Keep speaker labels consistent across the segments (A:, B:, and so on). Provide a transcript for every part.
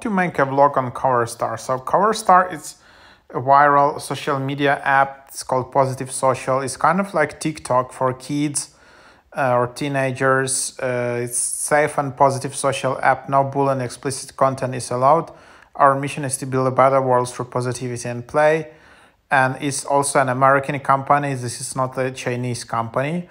A: To make a vlog on COVERSTAR. So COVERSTAR is a viral social media app. It's called Positive Social. It's kind of like TikTok for kids or teenagers. It's safe and positive social app. No bull and explicit content is allowed. Our mission is to build a better world through positivity and play. And it's also an American company. This is not a Chinese company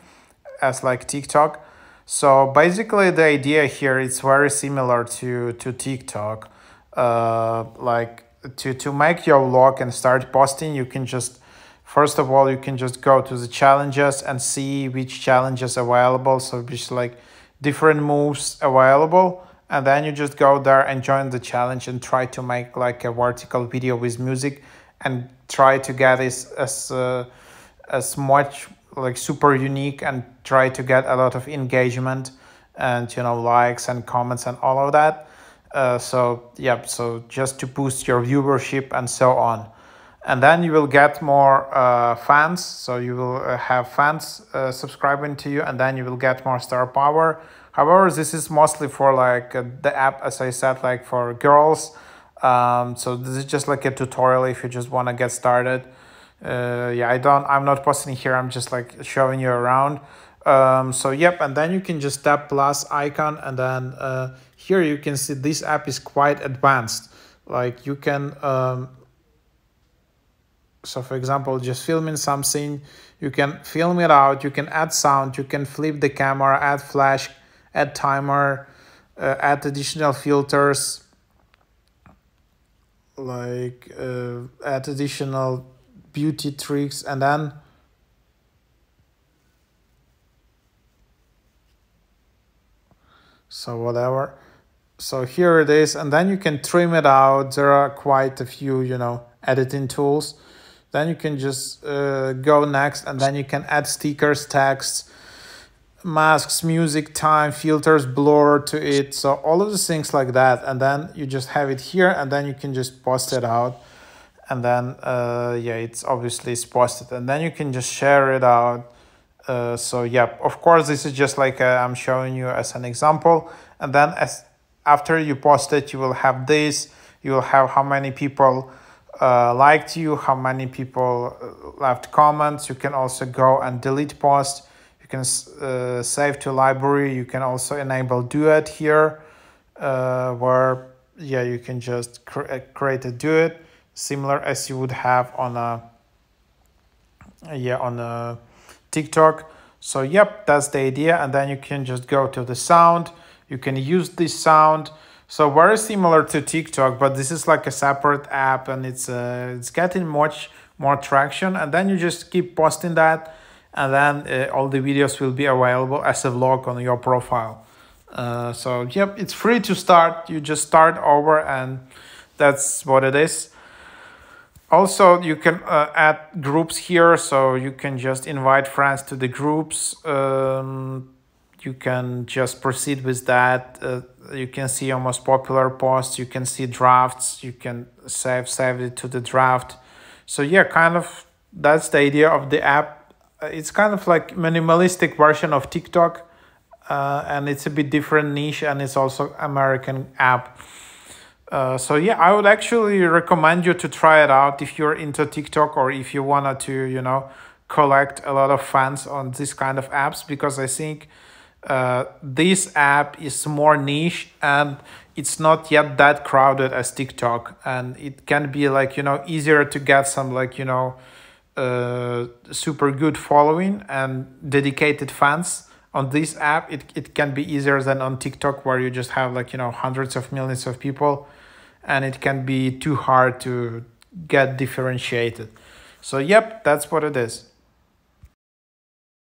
A: as like TikTok. So basically the idea here is very similar to TikTok. Like to make your vlog and start posting, you can just first of all you can just go to the challenges and see which challenges available. So just like different moves available, and then you just go there and join the challenge and try to make like a vertical video with music and try to get as much like super unique and try to get a lot of engagement and likes and comments and all of that. So just to boost your viewership and so on, and then you will get more fans. So you will have fans subscribing to you, and then you will get more star power. However, this is mostly for like the app, as I said, like for girls. So this is just like a tutorial if you just want to get started. I'm not posting here, I'm just like showing you around. And then you can just tap plus icon, and then here you can see this app is quite advanced. Like you can so for example, just filming something, you can film it out, you can add sound, you can flip the camera, add flash, add timer, add additional filters, like add additional beauty tricks, and then so whatever. So here it is, and then you can trim it out. There are quite a few editing tools. Then you can just go next, and then you can add stickers, text, masks, music, time, filters, blur to it. So all of the things like that, and then you just have it here, and then you can just post it out. And then it's obviously posted, and then you can just share it out. Of course, this is just like I'm showing you as an example. And then after you post it, you will have this. You will have how many people liked you, how many people left comments. You can also go and delete posts. You can save to library. You can also enable duet here, where you can just create a duet similar as you would have on a TikTok. So that's the idea. And then you can just go to the sound. You can use this sound. So very similar to TikTok, but this is like a separate app, and it's getting much more traction. And then you just keep posting that, and then all the videos will be available as a vlog on your profile. It's free to start. You just start over, and that's what it is. Also, you can add groups here, so you can just invite friends to the groups. You can just proceed with that. You can see your most popular posts. You can see drafts. You can save it to the draft. So that's the idea of the app. It's kind of like minimalistic version of TikTok, and it's a bit different niche, and it's also American app. I would actually recommend you to try it out if you're into TikTok, or if you wanted to, collect a lot of fans on this kind of apps, because I think this app is more niche, and it's not yet that crowded as TikTok, and it can be like, easier to get some like, super good following and dedicated fans. On this app, it can be easier than on TikTok, where you just have like, hundreds of millions of people, and it can be too hard to get differentiated. So that's what it is.